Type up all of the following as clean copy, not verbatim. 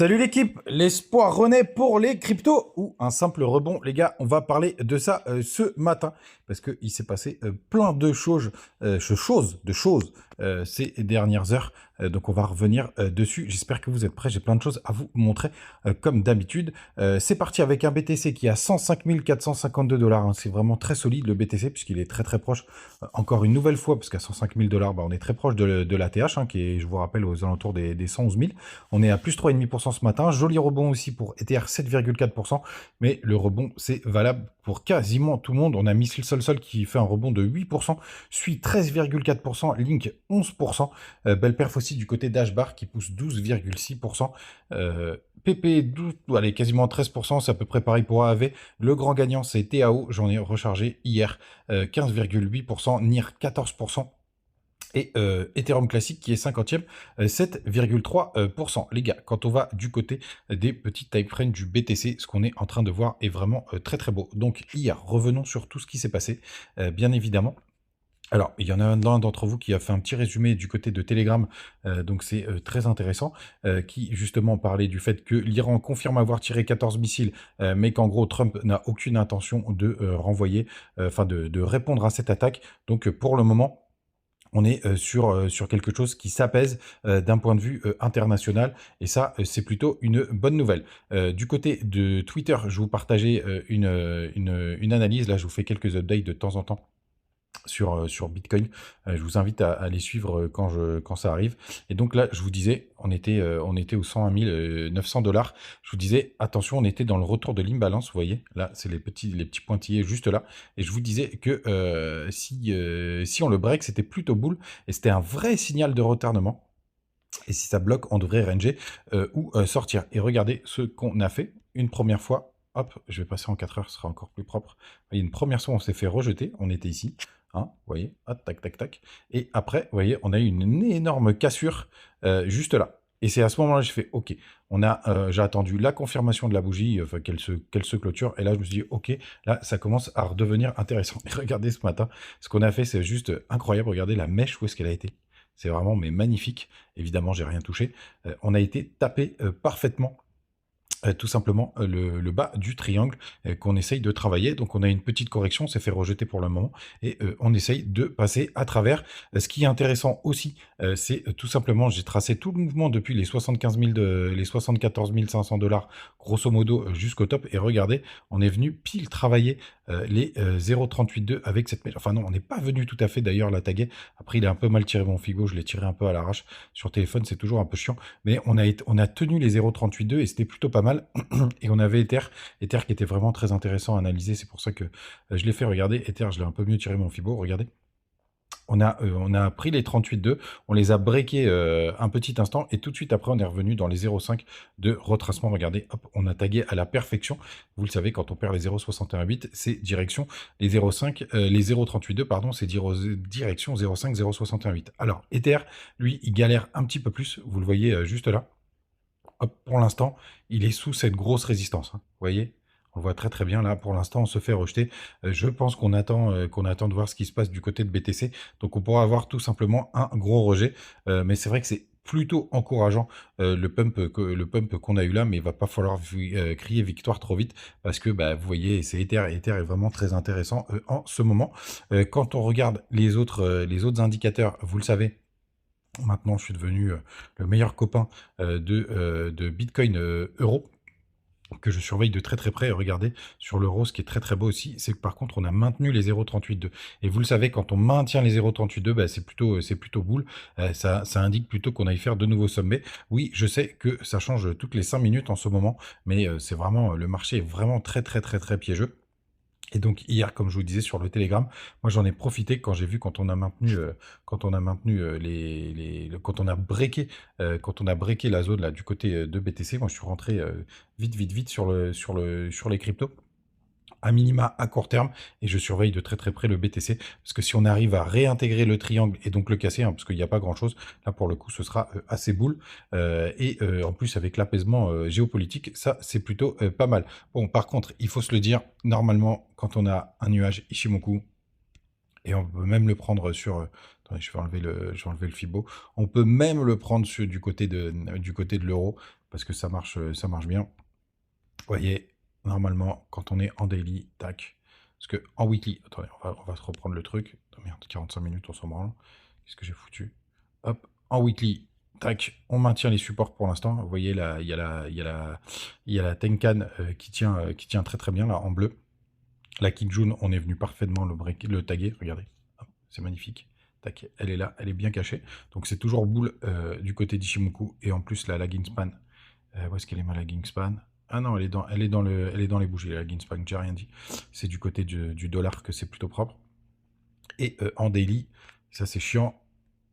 Salut l'équipe, l'espoir renaît pour les cryptos ou un simple rebond. Les gars, on va parler de ça ce matin parce qu'il s'est passé plein de choses, ces dernières heures. Donc on va revenir dessus. J'espère que vous êtes prêts. J'ai plein de choses à vous montrer comme d'habitude. C'est parti avec un BTC qui a 105 452 $. Hein. C'est vraiment très solide le BTC puisqu'il est très très proche. Encore une nouvelle fois parce qu'à 105 000 $, on est très proche de l'ATH hein, qui est, je vous rappelle, aux alentours des 111 000. On est à plus 3,5% ce matin. Joli rebond aussi pour Ether, 7,4%. Mais le rebond, c'est valable pour quasiment tout le monde. On a Missile Sol qui fait un rebond de 8%, suit 13,4%, Link 11%. Belle perf aussi du côté d'Ashbar qui pousse 12,6%. PP, 12, allez, quasiment 13%, c'est à peu près pareil pour AAV. Le grand gagnant, c'est TAO, j'en ai rechargé hier, 15,8%, NIR 14%. Et Ethereum classique qui est 50e, 7,3%. Les gars, quand on va du côté des petits time frames du BTC, ce qu'on est en train de voir est vraiment très très beau. Donc hier, revenons sur tout ce qui s'est passé, bien évidemment. Alors, il y en a l'un d'entre vous qui a fait un petit résumé du côté de Telegram, donc c'est très intéressant, qui justement parlait du fait que l'Iran confirme avoir tiré 14 missiles, mais qu'en gros Trump n'a aucune intention de renvoyer, enfin de répondre à cette attaque. Donc pour le moment, on est sur quelque chose qui s'apaise d'un point de vue international. Et ça, c'est plutôt une bonne nouvelle. Du côté de Twitter, je vous partageais une analyse. Là, je vous fais quelques updates de temps en temps sur Bitcoin. Je vous invite à les suivre quand ça arrive. Et donc là, je vous disais, on était aux 101 900 $. Je vous disais, attention, on était dans le retour de l'imbalance, vous voyez. Là, c'est les petits pointillés juste là. Et je vous disais que si on le break, c'était plutôt bull. Et c'était un vrai signal de retournement. Et si ça bloque, on devrait ranger ou sortir. Et regardez ce qu'on a fait une première fois. Hop, je vais passer en 4 heures, ce sera encore plus propre. Vous voyez, une première fois, on s'est fait rejeter. On était ici. Hein, vous voyez, hop, tac, tac, tac. Et après, vous voyez, on a eu une énorme cassure juste là. Et c'est à ce moment-là que j'ai fait OK. J'ai attendu la confirmation de la bougie, enfin, qu'elle se clôture. Et là, je me suis dit OK, là, ça commence à redevenir intéressant. Et regardez ce matin, ce qu'on a fait, c'est juste incroyable. Regardez la mèche, où est-ce qu'elle a été. C'est vraiment mais magnifique. Évidemment, j'ai rien touché. On a été tapé parfaitement. Tout simplement le bas du triangle qu'on essaye de travailler. Donc on a une petite correction, on s'est fait rejeter pour le moment et on essaye de passer à travers. Ce qui est intéressant aussi, c'est tout simplement, j'ai tracé tout le mouvement depuis les 75 000 les 74 500 $, grosso modo jusqu'au top. Et regardez, on est venu pile travailler les 0,382 avec cette mèche. Enfin non, on n'est pas venu tout à fait d'ailleurs la taguer. Après, il a un peu mal tiré mon figo, je l'ai tiré un peu à l'arrache. Sur téléphone, c'est toujours un peu chiant. Mais on a tenu les 0,382 et c'était plutôt pas mal. Et on avait Ether qui était vraiment très intéressant à analyser. C'est pour ça que je l'ai fait. Regardez, Ether, je l'ai un peu mieux tiré mon fibo. Regardez. On a pris les 38,2, on les a breakés un petit instant et tout de suite après on est revenu dans les 0,5 de retracement. Regardez, hop, on a tagué à la perfection. Vous le savez, quand on perd les 0,618, c'est direction les 0,5, les 0,382, pardon, c'est direction 0,5, 0,618. Alors, Ether, lui, il galère un petit peu plus. Vous le voyez juste là. Hop, pour l'instant, il est sous cette grosse résistance. Hein. Vous voyez, on le voit très très bien là. Pour l'instant, on se fait rejeter. Je pense qu'on attend de voir ce qui se passe du côté de BTC. Donc, on pourra avoir tout simplement un gros rejet. Mais c'est vrai que c'est plutôt encourageant le pump qu'on a eu là, mais il va pas falloir crier victoire trop vite parce que bah, vous voyez, c'est Ether. Ether est vraiment très intéressant en ce moment. Quand on regarde les autres indicateurs, vous le savez. Maintenant, je suis devenu le meilleur copain de Bitcoin Euro, que je surveille de très très près. Regardez, sur l'euro, ce qui est très très beau aussi, c'est que par contre, on a maintenu les 0,382. Et vous le savez, quand on maintient les 0,382, bah, c'est plutôt boule. Ça indique plutôt qu'on aille faire de nouveaux sommets. Oui, je sais que ça change toutes les 5 minutes en ce moment, mais c'est vraiment, le marché est vraiment très très très très piégeux. Et donc hier, comme je vous disais sur le Telegram, moi j'en ai profité quand j'ai vu quand on a maintenu quand on a breaké la zone là du côté de BTC. Moi je suis rentré vite sur les cryptos à minima à court terme et je surveille de très très près le BTC parce que si on arrive à réintégrer le triangle et donc le casser, hein, parce qu'il n'y a pas grand chose, là pour le coup ce sera assez boule et en plus avec l'apaisement géopolitique, ça c'est plutôt pas mal. Bon, par contre, il faut se le dire, normalement quand on a un nuage Ishimoku, et on peut même le prendre sur... attendez, je vais enlever le Fibo. On peut même le prendre du côté de l'euro parce que ça marche bien. Vous voyez, normalement, quand on est en daily, tac, parce que en weekly, attendez, on va se reprendre le truc. Oh merde, 45 minutes, on s'en branle. Qu'est-ce que j'ai foutu? Hop, en weekly, tac, on maintient les supports pour l'instant. Vous voyez, là, il y a la Tenkan qui tient très très bien, là, en bleu. La Kijun, on est venu parfaitement le taguer, regardez, hop, c'est magnifique. Tac, elle est là, elle est bien cachée. Donc c'est toujours boule du côté d'Ishimoku, et en plus, la lagging span. Où est-ce qu'elle est ma lagging span? Ah non, elle est dans les bougies, la lagging span, j'ai rien dit. C'est du côté du dollar que c'est plutôt propre. Et en daily, ça c'est chiant,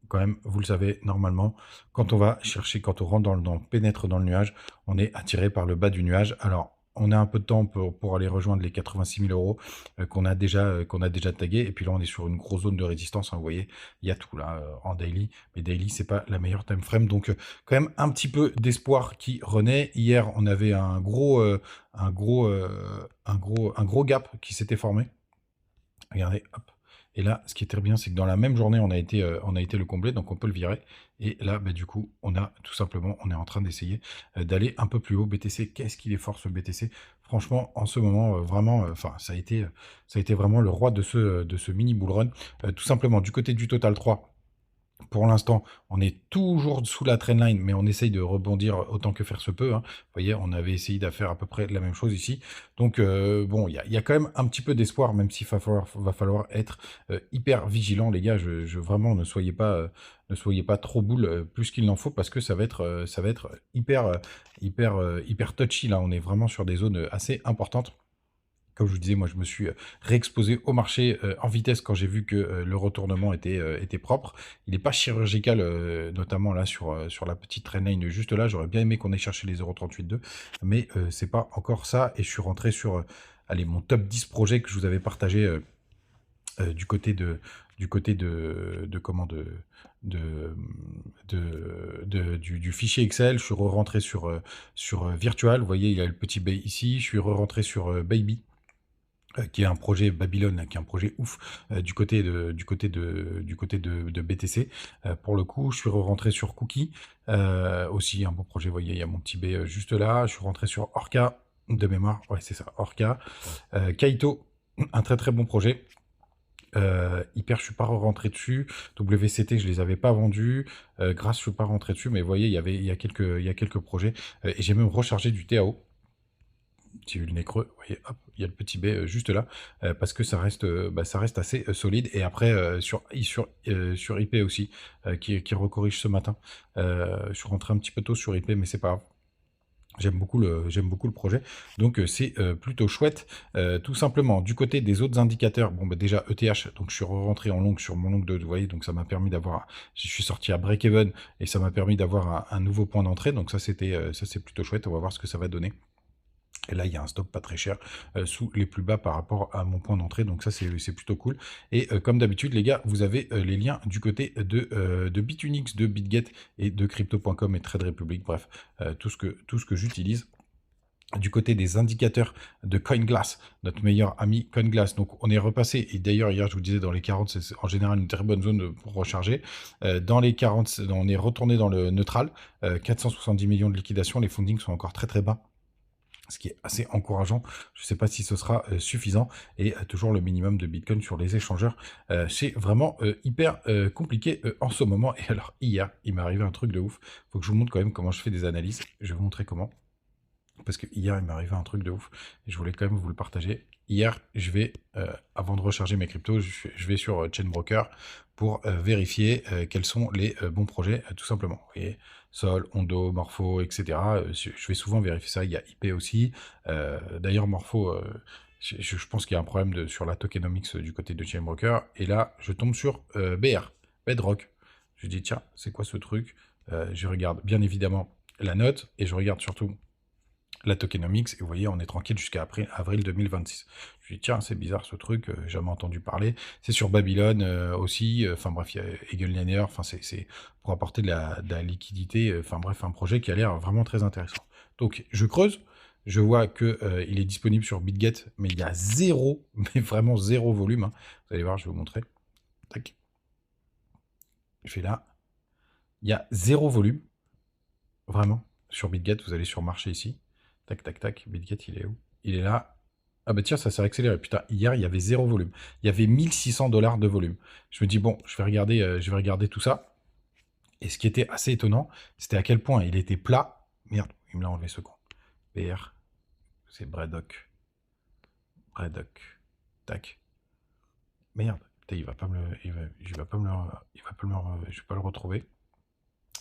quand même, vous le savez, normalement, quand on va chercher, quand on rentre pénètre dans le nuage, on est attiré par le bas du nuage. Alors, on a un peu de temps pour aller rejoindre les 86 000 euros qu'on a déjà tagué. Et puis là, on est sur une grosse zone de résistance, hein, vous voyez, il y a tout là en daily. Mais daily, c'est pas la meilleure time frame. Donc, quand même, un petit peu d'espoir qui renaît. Hier, on avait un gros gap qui s'était formé. Regardez, hop. Et là, ce qui est très bien, c'est que dans la même journée, on a été le combler, donc on peut le virer. Et là, bah, du coup, on a tout simplement, on est en train d'essayer d'aller un peu plus haut. BTC, qu'est-ce qu'il est fort ce BTC? Franchement, en ce moment, vraiment, enfin, ça a été vraiment le roi de ce mini bull run. Tout simplement, du côté du Total 3. Pour l'instant, on est toujours sous la trendline, mais on essaye de rebondir autant que faire se peut, hein. Vous voyez, on avait essayé de faire à peu près la même chose ici. Donc, bon, il y a quand même un petit peu d'espoir, même s'il va falloir être hyper vigilant, les gars. Vraiment, ne soyez pas trop boule plus qu'il n'en faut, parce que ça va être hyper touchy. Là, on est vraiment sur des zones assez importantes. Comme je vous disais, moi, je me suis réexposé au marché en vitesse quand j'ai vu que le retournement était propre. Il n'est pas chirurgical, notamment là sur la petite trendline juste là. J'aurais bien aimé qu'on ait cherché les 0,38,2, mais c'est pas encore ça. Et je suis rentré sur allez, mon top 10 projets que je vous avais partagé du côté de comment du fichier Excel. Je suis rentré sur Virtual. Vous voyez, il y a le petit B ici. Je suis rentré sur Baby, qui est un projet Babylone, qui est un projet ouf du côté de BTC. Pour le coup, je suis rentré sur Cookie, aussi un bon projet. Vous voyez, il y a mon petit B juste là. Je suis rentré sur Orca de mémoire. Ouais, c'est ça, Orca. Kaito, un très très bon projet. Hyper, je suis pas rentré dessus. WCT, je les avais pas vendus. Grâce, je suis pas rentré dessus, mais vous voyez, il y a quelques projets. Et j'ai même rechargé du TAO. J'ai eu le nez creux, vous voyez, hop, il y a le petit B juste là, parce que ça reste assez solide. Et après, sur IP aussi, qui recorrige ce matin. Je suis rentré un petit peu tôt sur IP, mais c'est pas grave. J'aime beaucoup le projet, donc c'est plutôt chouette. Tout simplement, du côté des autres indicateurs, bon bah déjà ETH, donc je suis rentré en long sur mon long de, vous voyez, donc ça m'a permis d'avoir, je suis sorti à break-even, et ça m'a permis d'avoir un nouveau point d'entrée, donc ça c'est plutôt chouette. On va voir ce que ça va donner. Et là, il y a un stop pas très cher sous les plus bas par rapport à mon point d'entrée. Donc ça, c'est plutôt cool. Et comme d'habitude, les gars, vous avez les liens du côté de Bitunix, de BitGet et de Crypto.com et Trade Republic. Bref, tout ce que j'utilise. Du côté des indicateurs de CoinGlass, notre meilleur ami CoinGlass. Donc on est repassé, et d'ailleurs hier je vous disais, dans les 40, c'est en général une très bonne zone pour recharger. Dans les 40, on est retourné dans le neutral, 470 millions de liquidation, les fundings sont encore très très bas, ce qui est assez encourageant. Je ne sais pas si ce sera suffisant. Et toujours le minimum de Bitcoin sur les échangeurs. C'est vraiment hyper compliqué en ce moment. Et alors, hier, il m'est arrivé un truc de ouf. Il faut que je vous montre quand même comment je fais des analyses. Je vais vous montrer comment. Parce que hier, il m'est arrivé un truc de ouf. Et je voulais quand même vous le partager. Hier, je vais, avant de recharger mes cryptos, je vais sur Chainbroker pour vérifier quels sont les bons projets, tout simplement. Vous voyez, Sol, Ondo, Morpho, etc. Je vais souvent vérifier ça. Il y a IP aussi. D'ailleurs, Morpho, je pense qu'il y a un problème sur la tokenomics du côté de Chainbroker. Et là, je tombe sur BR, Bedrock. Je dis, tiens, c'est quoi ce truc? Je regarde bien évidemment la note et je regarde surtout la tokenomics, et vous voyez, on est tranquille jusqu'à avril 2026. Je dis, tiens, c'est bizarre ce truc, jamais entendu parler. C'est sur Babylone aussi, enfin bref, il y a Eagle enfin c'est pour apporter de la liquidité, enfin bref, un projet qui a l'air vraiment très intéressant. Donc je creuse, je vois que il est disponible sur BitGet, mais il y a zéro, mais vraiment zéro volume, hein. Vous allez voir, je vais vous montrer. Tac. Je fais là. Il y a zéro volume, vraiment. sur Bitget, vous allez sur marché ici. Tac, tac, tac. Bitget, il est où? Il est là. Ah bah tiens, ça s'est accéléré. Putain, hier, il y avait zéro volume. Il y avait 1600 $ de volume. Je me dis, bon, je vais regarder tout ça. Et ce qui était assez étonnant, c'était à quel point il était plat. Merde, il me l'a enlevé ce con. BR, c'est Braddock. Braddock. Tac. Merde. Putain, il va pas me le. Il va pas me le. Il va pas me le. Je vais pas le retrouver.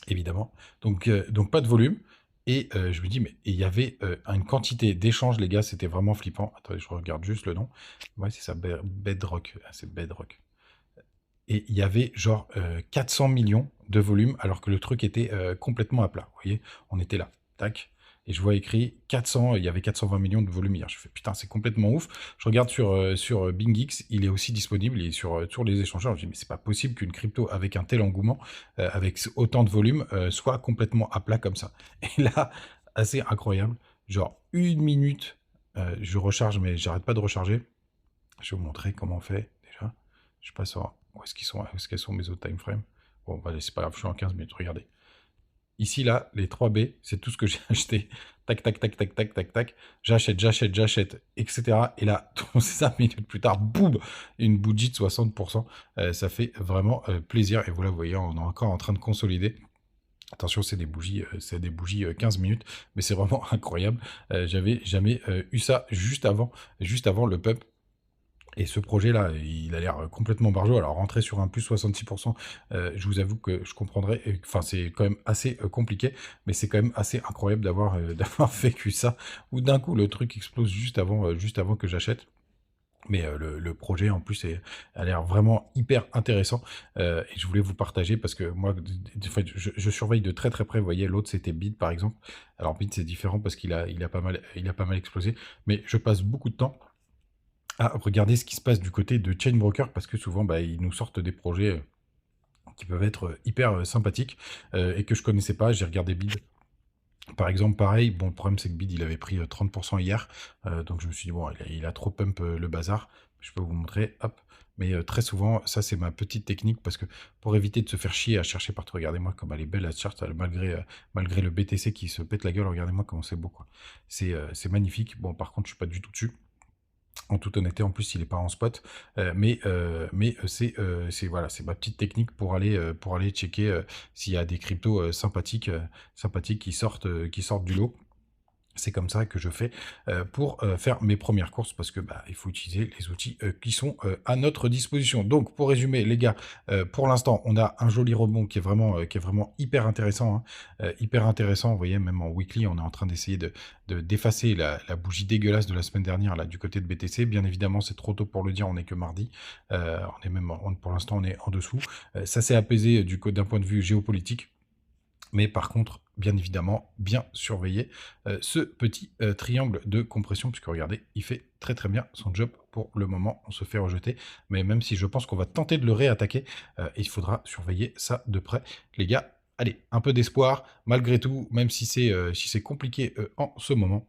Évidemment. Donc pas de volume. Et je me dis, mais il y avait une quantité d'échanges, les gars, c'était vraiment flippant. Attendez, je regarde juste le nom. Ouais, c'est ça, Bedrock. Ah, c'est Bedrock. Et il y avait genre 400 millions de volume, alors que le truc était complètement à plat. Vous voyez, on était là. Tac. Et je vois écrit 400, il y avait 420 millions de volume hier. Je fais putain, c'est complètement ouf. Je regarde sur BingX, il est aussi disponible, il est sur les échangeurs. Je dis, mais c'est pas possible qu'une crypto avec un tel engouement, avec autant de volume, soit complètement à plat comme ça. Et là, assez incroyable. Genre, une minute, je recharge, mais j'arrête pas de recharger. Je vais vous montrer comment on fait déjà. Je passe en. Où est-ce qu'ils sont? Où est-ce qu'elles sont mes autres time frames? Bon, bah, c'est pas grave, je suis en 15 minutes, regardez. Ici, là, les 3B, c'est tout ce que j'ai acheté. Tac, tac, tac, tac, tac, tac, tac. J'achète, etc. Et là, 5 minutes plus tard, boum, une bougie de 60%. Ça fait vraiment plaisir. Et voilà, vous voyez, on est encore en train de consolider. Attention, c'est des bougies 15 minutes, mais c'est vraiment incroyable. J'avais jamais eu ça juste avant le pump. Et ce projet-là, il a l'air complètement barjot. Alors, rentrer sur un plus 66%, je vous avoue que je comprendrais. Enfin, c'est quand même assez compliqué, mais c'est quand même assez incroyable d'avoir d'avoir vécu ça, où d'un coup, le truc explose juste avant que j'achète. Mais le projet, en plus, a l'air vraiment hyper intéressant. Et je voulais vous partager parce que moi, en fait, je surveille de très très près. Vous voyez, l'autre, c'était Bit, par exemple. Alors, Bit, c'est différent parce qu'il a pas mal explosé. Mais je passe beaucoup de temps à regarder ce qui se passe du côté de Chain Broker parce que souvent, bah, ils nous sortent des projets qui peuvent être hyper sympathiques et que je connaissais pas. J'ai regardé Bid. Par exemple, pareil, bon, le problème c'est que Bid il avait pris 30% hier, donc je me suis dit, bon, il a trop pump le bazar. Je peux vous montrer, hop. Mais très souvent, ça c'est ma petite technique parce que pour éviter de se faire chier à chercher partout, regardez-moi comme elle est belle la charte, malgré le BTC qui se pète la gueule, regardez-moi comment c'est beau, quoi. C'est magnifique. Bon, par contre, je suis pas du tout dessus. En toute honnêteté, en plus, il n'est pas en spot, mais c'est voilà, c'est ma petite technique pour aller checker s'il y a des cryptos sympathiques qui sortent du lot. C'est comme ça que je fais pour faire mes premières courses parce que bah, il faut utiliser les outils qui sont à notre disposition. Donc pour résumer les gars, pour l'instant on a un joli rebond qui est vraiment hyper intéressant, hein. Hyper intéressant. Vous voyez, même en weekly on est en train d'essayer d'effacer la bougie dégueulasse de la semaine dernière là du côté de BTC. Bien évidemment c'est trop tôt pour le dire, on n'est que mardi. Pour l'instant on est en dessous. Ça s'est apaisé d'un point de vue géopolitique. Mais par contre, bien évidemment, bien surveiller ce petit triangle de compression, puisque regardez, il fait très très bien son job pour le moment. On se fait rejeter, mais même si je pense qu'on va tenter de le réattaquer, il faudra surveiller ça de près. Les gars, allez, un peu d'espoir, malgré tout, même si c'est compliqué en ce moment.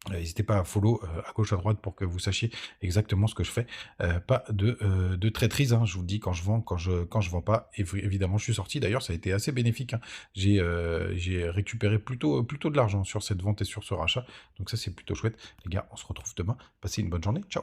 N'hésitez pas à follow à gauche à droite pour que vous sachiez exactement ce que je fais. Pas de traîtrise, hein, je vous le dis quand je vends, quand je vends pas. Et évidemment, je suis sorti. D'ailleurs, ça a été assez bénéfique, hein. J'ai récupéré plutôt de l'argent sur cette vente et sur ce rachat. Donc ça, c'est plutôt chouette. Les gars, on se retrouve demain. Passez une bonne journée. Ciao.